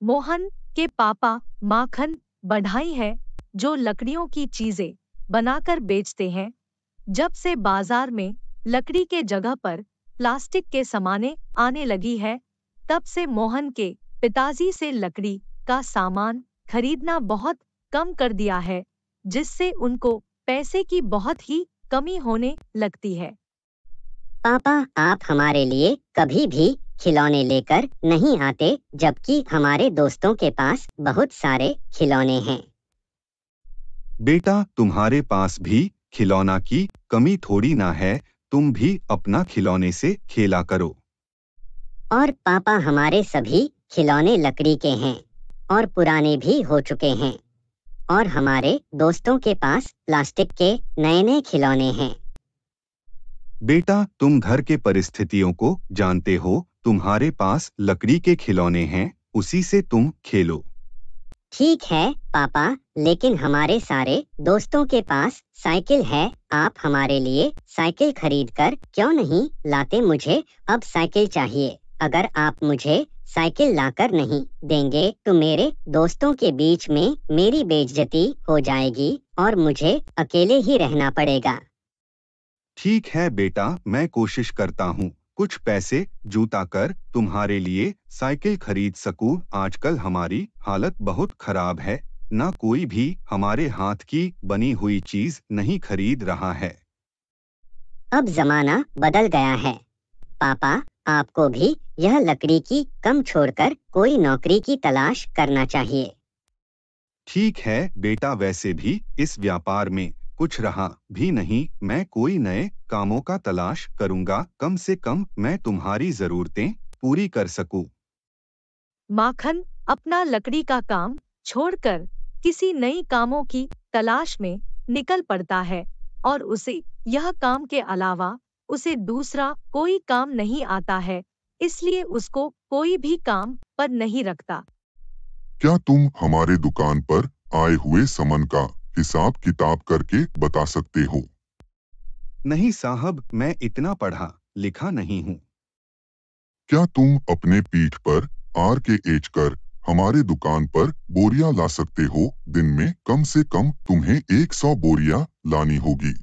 मोहन के पापा माखन बढ़ाई है जो लकड़ियों की चीजें बनाकर बेचते हैं। जब से बाजार में लकड़ी के जगह पर प्लास्टिक के सामानें आने लगी है, तब से मोहन के पिताजी से लकड़ी का सामान खरीदना बहुत कम कर दिया है, जिससे उनको पैसे की बहुत ही कमी होने लगती है। पापा, आप हमारे लिए कभी भी खिलौने लेकर नहीं आते, जबकि हमारे दोस्तों के पास बहुत सारे खिलौने हैं। बेटा, तुम्हारे पास भी खिलौना की कमी थोड़ी ना है, तुम भी अपना खिलौने से खेला करो। और पापा, हमारे सभी खिलौने लकड़ी के हैं और पुराने भी हो चुके हैं, और हमारे दोस्तों के पास प्लास्टिक के नए नए खिलौने हैं। बेटा, तुम घर के परिस्थितियों को जानते हो, तुम्हारे पास लकड़ी के खिलौने हैं, उसी से तुम खेलो। ठीक है पापा, लेकिन हमारे सारे दोस्तों के पास साइकिल है। आप हमारे लिए साइकिल खरीदकर क्यों नहीं लाते? मुझे अब साइकिल चाहिए। अगर आप मुझे साइकिल लाकर नहीं देंगे तो मेरे दोस्तों के बीच में मेरी बेइज्जती हो जाएगी और मुझे अकेले ही रहना पड़ेगा। ठीक है बेटा, मैं कोशिश करता हूँ कुछ पैसे जुटा कर तुम्हारे लिए साइकिल खरीद सकूं। आजकल हमारी हालत बहुत खराब है, ना कोई भी हमारे हाथ की बनी हुई चीज नहीं खरीद रहा है। अब जमाना बदल गया है पापा, आपको भी यह लकड़ी की कम छोड़कर कोई नौकरी की तलाश करना चाहिए। ठीक है बेटा, वैसे भी इस व्यापार में कुछ रहा भी नहीं। मैं कोई नए कामों का तलाश करूंगा, कम से कम मैं तुम्हारी जरूरतें पूरी कर सकूं। माखन अपना लकड़ी का काम छोड़कर किसी नई कामों की तलाश में निकल पड़ता है और उसे यह काम के अलावा उसे दूसरा कोई काम नहीं आता है, इसलिए उसको कोई भी काम पर नहीं रखता। क्या तुम हमारे दुकान पर आए हुए सामान का हिसाब किताब करके बता सकते हो? नहीं साहब, मैं इतना पढ़ा लिखा नहीं हूँ। क्या तुम अपने पीठ पर आर के एच कर हमारे दुकान पर बोरियां ला सकते हो? दिन में कम से कम तुम्हें 100 बोरियां लानी होगी।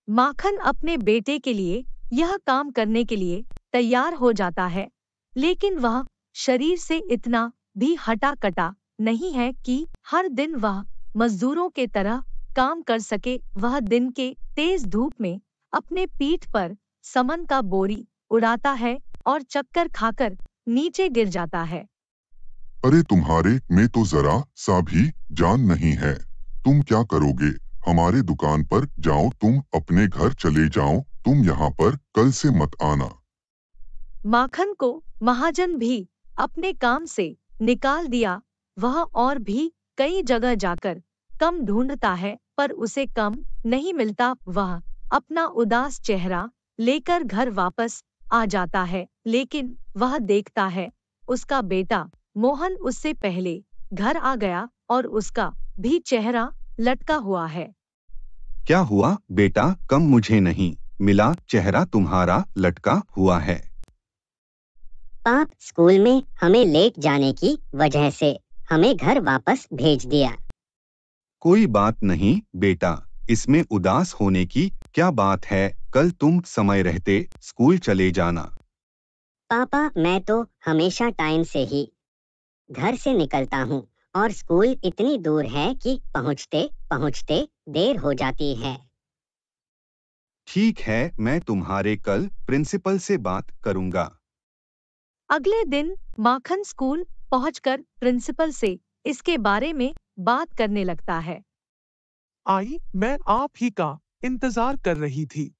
माखन अपने बेटे के लिए यह काम करने के लिए तैयार हो जाता है, लेकिन वह शरीर से इतना भी हटा कटा नहीं है कि हर दिन वह मजदूरों के तरह काम कर सके। वह दिन के तेज धूप में अपने पीठ पर सामान का बोरी उड़ाता है और चक्कर खाकर नीचे गिर जाता है। अरे, तुम्हारे में तो जरा सा भी जान नहीं है। तुम क्या करोगे? हमारे दुकान पर जाओ, तुम अपने घर चले जाओ, तुम यहाँ पर कल से मत आना। माखन को महाजन भी अपने काम से निकाल दिया। वह और भी कई जगह जाकर कम ढूंढता है, पर उसे कम नहीं मिलता। वह अपना उदास चेहरा लेकर घर वापस आ जाता है, लेकिन वह देखता है उसका बेटा मोहन उससे पहले घर आ गया और उसका भी चेहरा लटका हुआ है। क्या हुआ बेटा, कम मुझे नहीं मिला? चेहरा तुम्हारा लटका हुआ है। पाप, स्कूल में हमें लेट जाने की वजह से हमें घर वापस भेज दिया। कोई बात नहीं बेटा, इसमें उदास होने की क्या बात है? कल तुम समय रहते स्कूल चले जाना। पापा, मैं तो हमेशा टाइम से ही घर से निकलता हूँ और स्कूल इतनी दूर है कि पहुँचते पहुँचते देर हो जाती है। ठीक है, मैं तुम्हारे कल प्रिंसिपल से बात करूंगा। अगले दिन माखन स्कूल पहुंचकर प्रिंसिपल से इसके बारे में बात करने लगता है। आई, मैं आप ही का इंतजार कर रही थी।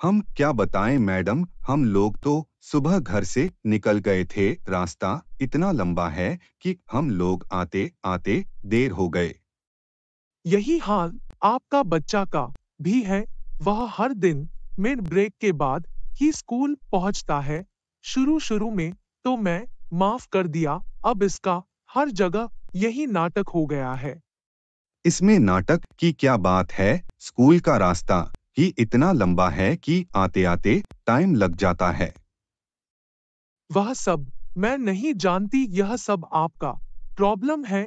हम क्या बताएं मैडम, हम लोग तो सुबह घर से निकल गए थे। रास्ता इतना लंबा है कि हम लोग आते आते देर हो गए। यही हाल आपका बच्चा का भी है। वह हर दिन मिड ब्रेक के बाद ही स्कूल पहुंचता है। शुरू में तो मैं माफ कर दिया, अब इसका हर जगह यही नाटक हो गया है। इसमें नाटक की क्या बात है? स्कूल का रास्ता ही इतना लंबा है कि आते आते टाइम लग जाता है। वह सब मैं नहीं जानती यह सब आपका प्रॉब्लम है।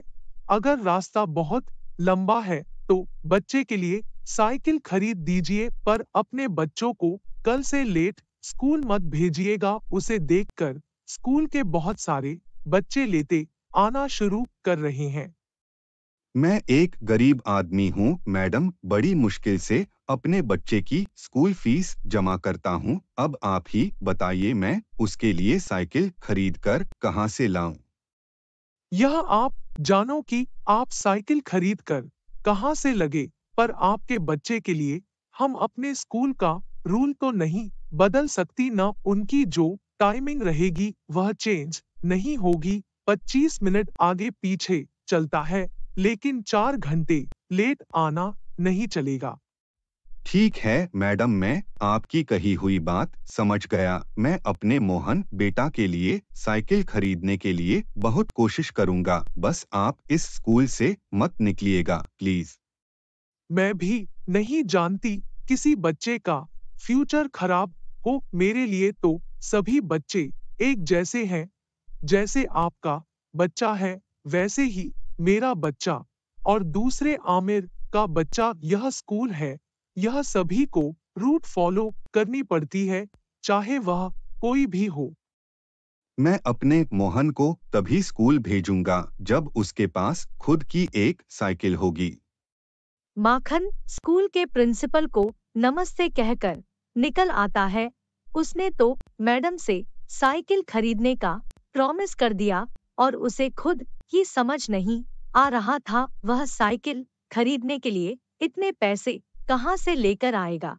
अगर रास्ता बहुत लंबा है तो बच्चे के लिए साइकिल खरीद दीजिए, पर अपने बच्चों को कल से लेट स्कूल मत भेजिएगा। उसे देखकर स्कूल के बहुत सारे बच्चे लेते आना शुरू कर रहे हैं। मैं एक गरीब आदमी हूँ मैडम, बड़ी मुश्किल से अपने बच्चे की स्कूल फीस जमा करता हूँ। अब आप ही बताइए मैं उसके लिए साइकिल खरीद कर कहाँ से लाऊं? यह आप जानो कि आप साइकिल खरीद कर कहाँ से लगे, पर आपके बच्चे के लिए हम अपने स्कूल का रूल तो नहीं बदल सकती ना। उनकी जो टाइमिंग रहेगी वह चेंज नहीं होगी। 25 मिनट आगे पीछे चलता है, लेकिन 4 घंटे लेट आना नहीं चलेगा। ठीक है मैडम, मैं आपकी कही हुई बात समझ गया। मैं अपने मोहन बेटा के लिए साइकिल खरीदने के लिए बहुत कोशिश करूंगा। बस आप इस स्कूल से मत निकलिएगा प्लीज। मैं भी नहीं जानती किसी बच्चे का फ्यूचर खराब हो। मेरे लिए तो सभी बच्चे एक जैसे हैं। जैसे आपका बच्चा है वैसे ही मेरा बच्चा और दूसरे आमिर का बच्चा। यह स्कूल है, यह सभी को रूट फॉलो करनी पड़ती है, चाहे वह कोई भी हो। मैं अपने मोहन को तभी स्कूल भेजूंगा जब उसके पास खुद की एक साइकिल होगी। माखन स्कूल के प्रिंसिपल को नमस्ते कहकर निकल आता है। उसने तो मैडम से साइकिल खरीदने का प्रॉमिस कर दिया और उसे खुद ही समझ नहीं आ रहा था वह साइकिल खरीदने के लिए इतने पैसे कहाँ से लेकर आएगा।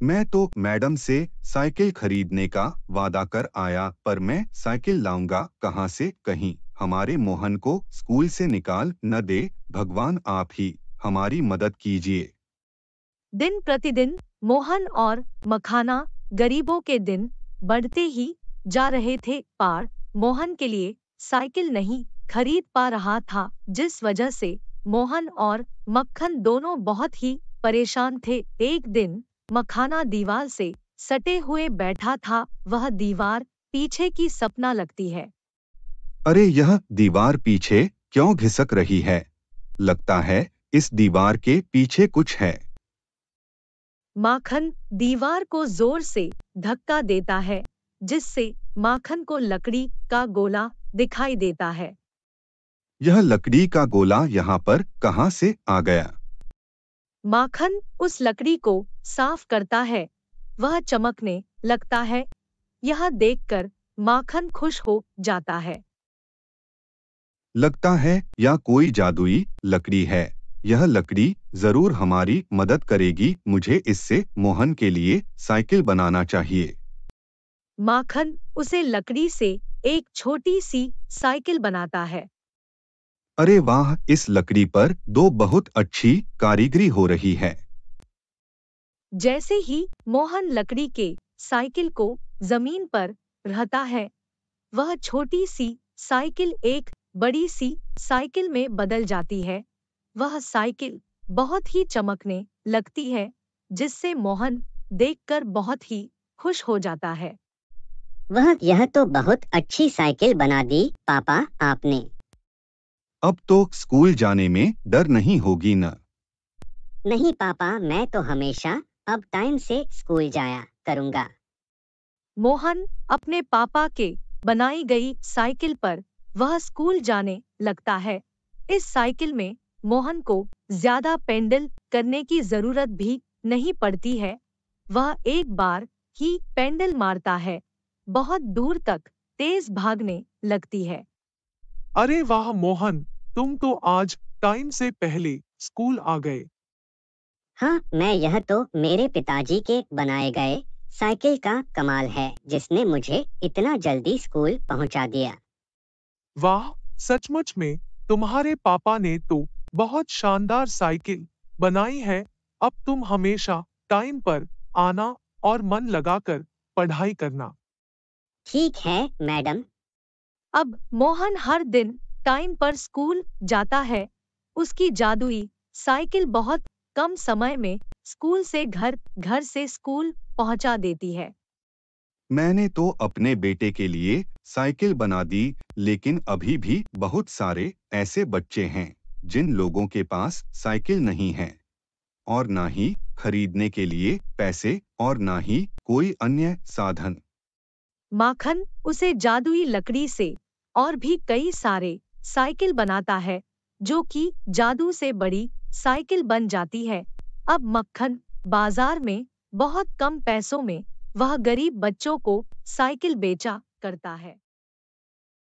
मैं तो मैडम से साइकिल खरीदने का वादा कर आया, पर मैं साइकिल लाऊंगा कहाँ से? कहीं हमारे मोहन को स्कूल से निकाल न दे। भगवान आप ही हमारी मदद कीजिए। दिन प्रतिदिन मोहन और मखाना गरीबों के दिन बढ़ते ही जा रहे थे। पार मोहन के लिए साइकिल नहीं खरीद पा रहा था, जिस वजह से मोहन और मक्खन दोनों बहुत ही परेशान थे। एक दिन मखाना दीवार से सटे हुए बैठा था। वह दीवार पीछे की सपना लगती है। अरे यह दीवार पीछे क्यों घिसक रही है? लगता है इस दीवार के पीछे कुछ है। माखन दीवार को जोर से धक्का देता है, जिससे माखन को लकड़ी का गोला दिखाई देता है। यह लकड़ी का गोला यहाँ पर कहाँ से आ गया? माखन उस लकड़ी को साफ करता है, वह चमकने लगता है। यह देखकर माखन खुश हो जाता है। लगता है यह कोई जादुई लकड़ी है। यह लकड़ी जरूर हमारी मदद करेगी। मुझे इससे मोहन के लिए साइकिल बनाना चाहिए। माखन उसे लकड़ी से एक छोटी सी साइकिल बनाता है। अरे वाह, इस लकड़ी पर दो बहुत अच्छी कारीगरी हो रही है। जैसे ही मोहन लकड़ी के साइकिल को जमीन पर रहता है, वह छोटी सी साइकिल एक बड़ी सी साइकिल में बदल जाती है। वह साइकिल बहुत ही चमकने लगती है, जिससे मोहन देखकर बहुत ही खुश हो जाता है। यह तो बहुत अच्छी साइकिल बना दी पापा आपने। अब तो स्कूल जाने में डर नहीं होगी न? नहीं पापा, मैं तो हमेशा अब टाइम से स्कूल जाया करूँगा। मोहन अपने पापा के बनाई गई साइकिल पर वह स्कूल जाने लगता है। इस साइकिल में मोहन को ज्यादा पेडल करने की जरूरत भी नहीं पड़ती है। वह एक बार ही पेडल मारता है, बहुत दूर तक तेज भागने लगती है। अरे वाह मोहन, तुम तो आज टाइम से पहले स्कूल आ गए। हाँ, यह तो मेरे पिताजी के बनाए गए साइकिल का कमाल है, जिसने मुझे इतना जल्दी स्कूल पहुंचा दिया। वाह, सचमुच में तुम्हारे पापा ने तो बहुत शानदार साइकिल बनाई है। अब तुम हमेशा टाइम पर आना और मन लगाकर पढ़ाई करना। ठीक है मैडम। अब मोहन हर दिन टाइम पर स्कूल जाता है। उसकी जादुई साइकिल बहुत कम समय में स्कूल से घर, घर से स्कूल पहुंचा देती है। मैंने तो अपने बेटे के लिए साइकिल बना दी, लेकिन अभी भी बहुत सारे ऐसे बच्चे हैं जिन लोगों के पास साइकिल नहीं है और ना ही खरीदने के लिए पैसे और ना ही कोई अन्य साधन। माखन उसे जादुई लकड़ी से और भी कई सारे साइकिल बनाता है, जो कि जादू से बड़ी साइकिल बन जाती है। अब मक्खन बाजार में बहुत कम पैसों में वह गरीब बच्चों को साइकिल बेचा करता है।